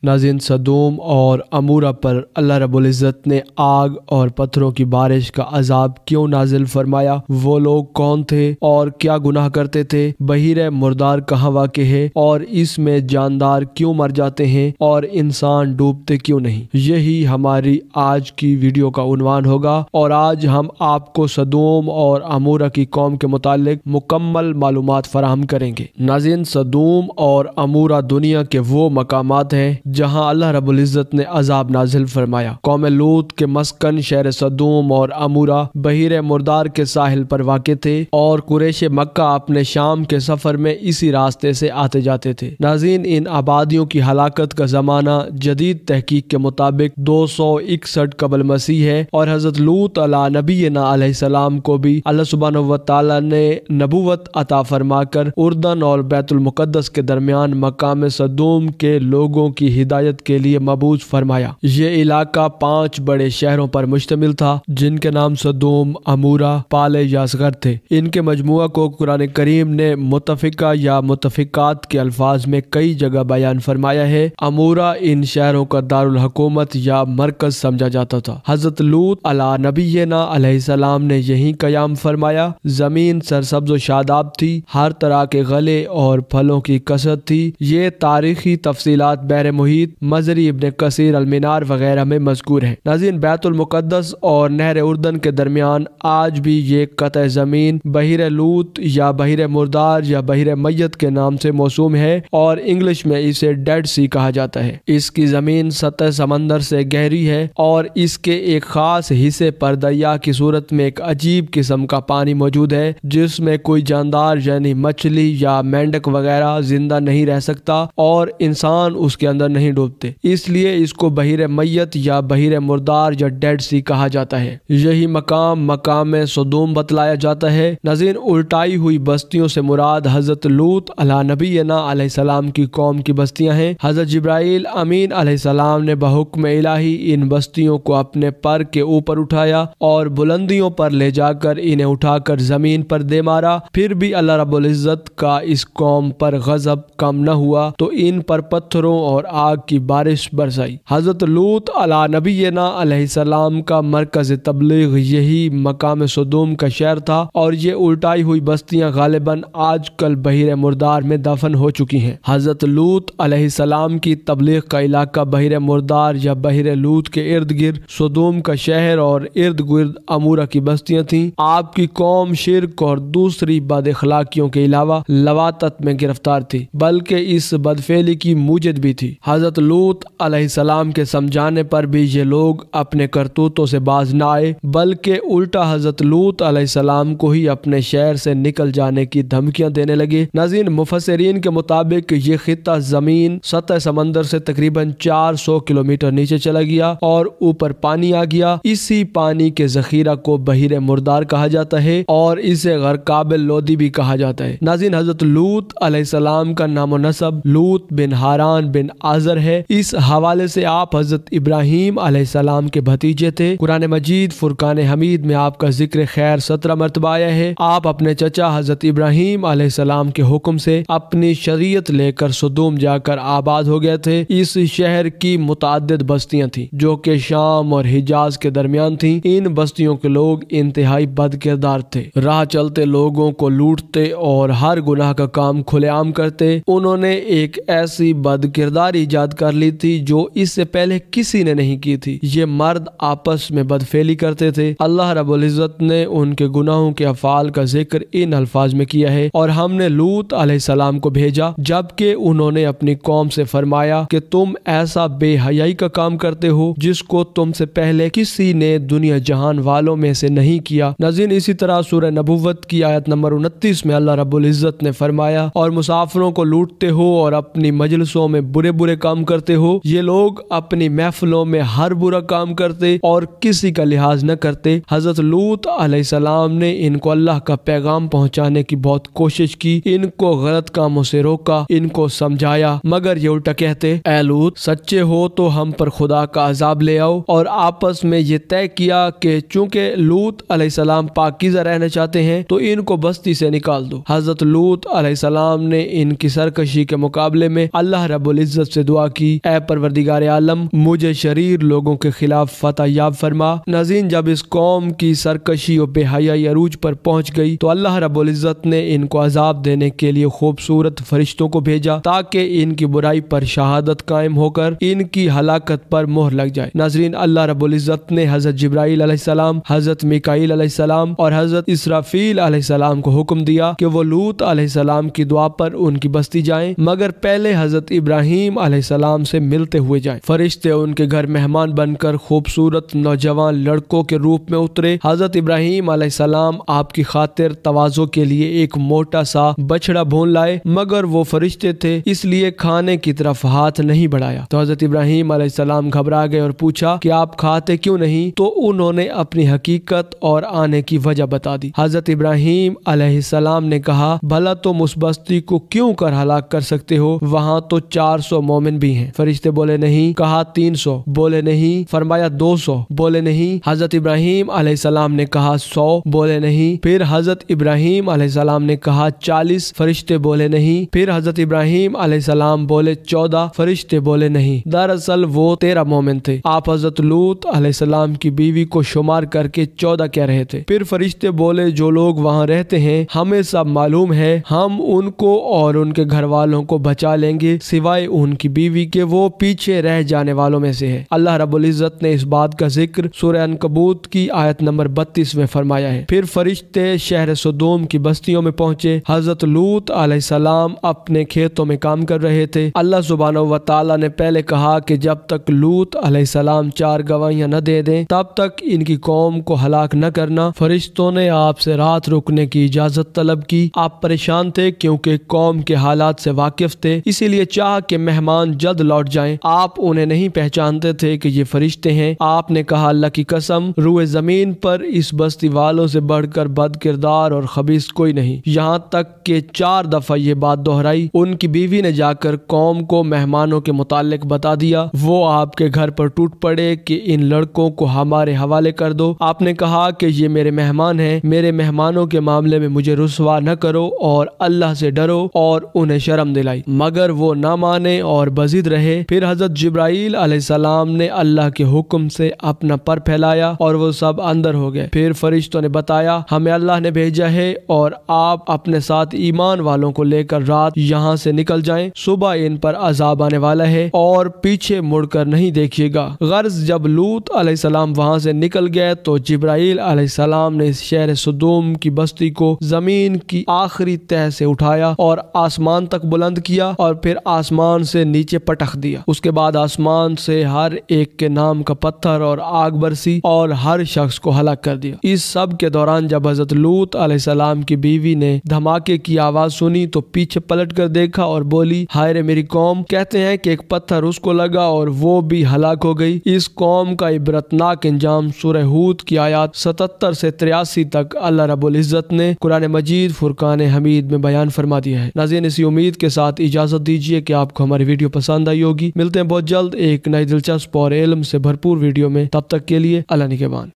ناظرین، سدوم اور عمورہ پر اللہ رب العزت نے آگ اور پتھروں کی بارش کا عذاب کیوں نازل فرمایا؟ وہ لوگ کون تھے اور کیا گناہ کرتے تھے؟ بحیرہ مردار کہاں واقع ہے اور اس میں جاندار کیوں مر جاتے ہیں اور انسان ڈوبتے کیوں نہیں؟ یہی ہماری آج کی ویڈیو کا عنوان ہوگا، اور آج ہم آپ کو سدوم اور عمورہ کی قوم کے متعلق مکمل معلومات فراہم کریں گے۔ ناظرین، سدوم اور عمورہ دنیا کے وہ مقامات ہیں جہاں اللہ رب العزت نے عذاب نازل فرمایا۔ قوم لوط کے مسکن شہر سدوم اور عمورہ بحیرہ مردار کے ساحل پر واقع تھے، اور قریش مکہ اپنے شام کے سفر میں اسی راستے سے آتے جاتے تھے۔ ناظرین، ان آبادیوں کی ہلاکت کا زمانہ جدید تحقیق کے مطابق 261 قبل مسیح ہے، اور حضرت لوط علیہ نبینا علیہ السلام کو بھی اللہ سبحانہ و تعالی نے نبوت عطا فرما کر اردن اور بیت المقدس کے درمیان مقام سدوم کے لوگوں کی ہدایت کے لیے مبعوث فرمایا۔ یہ علاقہ 5 بڑے شہروں پر مشتمل تھا جن کے نام سدوم، عمورہ، پالے یا اصغر تھے۔ ان کے مجموعہ کو قرآن کریم نے متفقہ یا متفقات کے الفاظ میں کئی جگہ بیان فرمایا ہے۔ عمورہ ان شہروں کا دارالحکومت یا مرکز سمجھا جاتا تھا۔ حضرت لوط علیہ نبینا علیہ السلام نے یہیں قیام فرمایا۔ زمین سرسبز و شاداب تھی، ہر طرح کے غلے اور پھلوں کی کثرت تھی۔ یہ تاریخی تفصیلات بحر محیط، مزری، ابن کثیر، المنار وغیرہ میں مذکور ہیں۔ ناظرین، بیت المقدس اور نہر اردن کے درمیان آج بھی یہ قطع زمین بحیرہ لوط یا بحیرہ مردار یا بحیرہ میت کے نام سے موسوم ہے، اور انگلش میں اسے ڈیڈ سی کہا جاتا ہے۔ اس کی زمین سطح سمندر سے گہری ہے، اور اس کے ایک خاص حصے پر دریا کی صورت میں ایک عجیب قسم کا پانی موجود ہے جس میں کوئی جاندار یعنی مچھلی یا مینڈک وغیرہ زندہ نہیں رہ سکتا، اور انسان اس کے اندر نہیں ڈوبتے، اس لیے اس کو بحیرہ میت یا بحیرہ مردار یا ڈیڈ سی کہا جاتا ہے۔ یہی مقام سدوم بتلایا جاتا ہے۔ ناظرین، الٹائی ہوئی بستیوں سے مراد حضرت لوط علیہ نبینا علیہ السلام کی قوم کی بستیاں ہیں۔ حضرت جبرائیل امین علیہ السلام نے بحکم الہی ان بستیوں کو اپنے پر کے اوپر اٹھایا اور بلندیوں پر لے جا کر انہیں اٹھا کر زمین پر دے مارا۔ پھر بھی اللہ رب العزت کا اس قوم پر غضب کم نہ ہوا تو ان پر پتھروں اور آگ کی بارش برسائی۔ حضرت لوط علیہ نبینا علیہ السلام کا مرکز تبلیغ یہی مقام سدوم کا شہر تھا، اور یہ الٹائی ہوئی بستیاں غالباً آج کل بحیرہ مردار میں دفن ہو چکی ہیں۔ حضرت لوط علیہ السلام کی تبلیغ کا علاقہ بحیرہ مردار یا بحیرہ لوط کے ارد گرد سدوم کا شہر اور ارد گرد عمورہ کی بستیاں تھیں۔ آپ کی قوم شرک اور دوسری بد اخلاقیوں کے علاوہ لواطت میں گرفتار تھی، بلکہ اس بدفعلی کی موجد بھی تھی۔ حضرت لوط علیہ السلام کے سمجھانے پر بھی یہ لوگ اپنے کرتوتوں سے باز نہ آئے، بلکہ الٹا حضرت لوط علیہ السلام کو ہی اپنے شہر سے نکل جانے کی دھمکیاں دینے لگے۔ ناظرین، مفسرین کے مطابق یہ خطہ زمین سطح سمندر سے تقریباً 400 کلومیٹر نیچے چلا گیا اور اوپر پانی آ گیا۔ اسی پانی کے ذخیرہ کو بحیرہ مردار کہا جاتا ہے، اور اسے غرقابل لودھی بھی کہا جاتا ہے۔ ناظرین، حضرت لوط علیہ السلام کا نام و نسب لوط بن ہاران بن آزر ہے۔ اس حوالے سے آپ حضرت ابراہیم علیہ السلام کے بھتیجے تھے۔ قرآن مجید فرقان حمید میں آپ کا ذکر خیر 17 مرتبہ آیا ہے۔ آپ اپنے چچا حضرت ابراہیم علیہ السلام کے حکم سے اپنی شریعت لے کر سدوم جا کر آباد ہو گئے تھے۔ اس شہر کی متعدد بستیاں تھیں جو کہ شام اور حجاز کے درمیان تھیں۔ ان بستیوں کے لوگ انتہائی بد کردار تھے، راہ چلتے لوگوں کو لوٹتے اور ہر گناہ کا کام کھلے عام کرتے۔ انہوں نے ایک ایسی بد کرداری ایجاد کر لی تھی جو اس سے پہلے کسی نے نہیں کی تھی۔ یہ مرد آپس میں بدفعلی کرتے تھے۔ اللہ رب العزت نے ان کے گناہوں کے افعال کا ذکر ان الفاظ میں کیا ہے: اور ہم نے لوط علیہ السلام کو بھیجا جبکہ انہوں نے اپنی قوم سے فرمایا کہ تم ایسا بے حیائی کا کام کرتے ہو جس کو تم سے پہلے کسی نے دنیا جہان والوں میں سے نہیں کیا۔ ناظرین، اسی طرح سورہ نبوت کی آیت نمبر 29 میں اللہ رب العزت نے فرمایا: اور مسافروں کو لوٹتے ہو اور اپنی مجلسوں میں برے برے کام کرتے ہو۔ یہ لوگ اپنی محفلوں میں ہر برا کام کرتے اور کسی کا لحاظ نہ کرتے۔ حضرت لوط علیہ السلام نے ان کو اللہ کا پیغام پہنچانے کی بہت کوشش کی، ان کو غلط کاموں سے روکا، ان کو سمجھایا، مگر یہ الٹا کہتے: اے لوط، سچے ہو تو ہم پر خدا کا عذاب لے آؤ۔ اور آپس میں یہ طے کیا کہ چونکہ لوط علیہ السلام پاکیزہ رہنا چاہتے ہیں تو ان کو بستی سے نکال دو۔ حضرت لوط علیہ السلام نے ان کی سرکشی کے مقابلے میں اللہ رب العزت سے دعا کی، اے پروردگار عالم مجھے شریر لوگوں کے خلاف فتح یاب فرما۔ ناظرین، جب اس قوم کی سرکشی اور بے حیائی عروج پر پہنچ گئی تو اللہ رب العزت نے ان کو عذاب دینے کے لیے خوبصورت فرشتوں کو بھیجا تاکہ ان کی برائی پر شہادت قائم ہو کر ان کی ہلاکت پر مہر لگ جائے۔ ناظرین، اللہ رب العزت نے حضرت جبرائیل علیہ السلام، حضرت میکائیل علیہ السلام اور حضرت اسرافیل علیہ السلام کو حکم دیا کہ وہ لوط علیہ السلام کی دعا پر ان کی بستی جائیں، مگر پہلے حضرت ابراہیم علیہ السلام سے ملتے ہوئے جائیں۔ فرشتے ان کے گھر مہمان بن کر خوبصورت نوجوان لڑکوں کے روپ میں اترے۔ حضرت ابراہیم علیہ السلام آپ کی خاطر تواضع کے لیے ایک موٹا سا بچڑا بھون لائے، مگر وہ فرشتے تھے اس لیے کھانے کی طرف ہاتھ نہیں بڑھایا۔ تو حضرت ابراہیم علیہ السلام گھبرا گئے اور پوچھا کہ آپ کھاتے کیوں نہیں؟ تو انہوں نے اپنی حقیقت اور آنے کی وجہ بتا دی۔ حضرت ابراہیم علیہ السلام نے کہا، بھلا تم اس بستی کو کیوں کر ہلاک کر سکتے ہو؟ وہاں تو 400 مومن بھی ہیں۔ فرشتے بولے نہیں۔ کہا 300، بولے نہیں۔ فرمایا 200، بولے نہیں۔ حضرت ابراہیم علیہ السلام نے کہا 100، بولے نہیں۔ پھر حضرت ابراہیم علیہ السلام نے کہا 40، فرشتے بولے نہیں۔ پھر حضرت ابراہیم علیہ السلام بولے 14، فرشتے بولے نہیں۔ دراصل وہ 13 مومن تھے۔ آپ حضرت لوط علیہ السلام کی بیوی کو شمار کر کے 14 کہہ رہے تھے۔ پھر فرشتے بولے جو لوگ وہاں رہتے ہیں ہمیں سب معلوم ہے، ہم ان کو اور ان کے گھر والوں کو بچا لیں گے سوائے ان کی بیوی کے، وہ پیچھے رہ جانے والوں میں سے ہے۔ اللہ رب العزت نے اس بات کا ذکر سورہ عنکبوت کی آیت نمبر 32 میں فرمایا ہے۔ پھر فرشتے شہر سدوم کی بستیوں میں پہنچے۔ حضرت لوط علیہ السلام اپنے کھیتوں میں کام کر رہے تھے۔ اللہ سبحانہ و تعالیٰ نے پہلے کہا کہ جب تک لوط علیہ السلام 4 گواہیاں نہ دے دیں تب تک ان کی قوم کو ہلاک نہ کرنا۔ فرشتوں نے آپ سے رات رکنے کی اجازت طلب کی۔ آپ پریشان تھے کیونکہ قوم کے حالات سے واقف تھے، اسی لیے چاہ کہ مہمان جلد لوٹ جائیں۔ آپ انہیں نہیں پہچانتے تھے کہ یہ فرشتے ہیں۔ آپ نے کہا اللہ کی قسم روئے زمین پر اس بستی والوں سے بڑھ کر بد کردار اور خبیث کوئی نہیں، یہاں تک کہ 4 دفعہ یہ بات دہرائی۔ ان کی بیوی نے جا کر قوم کو مہمانوں کے متعلق بتا دیا۔ وہ آپ کے گھر پر ٹوٹ پڑے کہ ان لڑکوں کو ہمارے حوالے کر دو۔ آپ نے کہا کہ یہ میرے مہمان ہیں، میرے مہمانوں کے معاملے میں مجھے رسوا نہ کرو اور اللہ سے ڈرو، اور انہیں شرم دلائی، مگر وہ نہ مانے اور بضد رہے۔ پھر حضرت جبرائیل علیہ السلام نے اللہ کے حکم سے اپنا پر پھیلایا اور وہ سب اندر ہو گئے۔ پھر فرشتوں نے بتایا ہمیں اللہ نے بھیجا ہے اور آپ اپنے ساتھ ایمان والوں کو لے کر رات یہاں سے نکل جائیں، صبح ان پر عذاب آنے والا ہے اور پیچھے مڑ کر نہیں دیکھیے گا۔ غرض جب لوط علیہ السلام وہاں سے نکل گئے تو جبرائیل علیہ السلام نے اس شہر سدوم کی بستی کو زمین کی آخری تہہ سے اٹھایا اور آسمان تک بلند کیا اور پھر آسمان سے نیچے پٹخ دیا۔ اس کے بعد آسمان سے ہر ایک کے نام کا پتھر اور آگ برسی اور ہر شخص کو ہلاک کر دیا۔ اس سب کے دوران جب حضرت لوط علیہ السلام کی بیوی نے دھماکے کی آواز سنی تو پیچھے پلٹ کر دیکھا اور بولی ہائے رے میری قوم، کہتے ہیں کہ ایک پتھر اس کو لگا اور وہ بھی ہلاک ہو گئی۔ اس قوم کا عبرتناک انجام سورہ ہود کی آیات 77 سے 83 تک اللہ رب العزت نے قرآن مجید فرقان حمید میں بیان فرما دیا ہے۔ ناظرین، اسی امید کے ساتھ اجازت دیجیے کہ آپ کو ہماری ویڈیو پسند آئی ہوگی۔ ملتے ہیں بہت جلد ایک نئی دلچسپ اور علم سے بھرپور ویڈیو میں، تب تک کے لیے اللہ نگہبان۔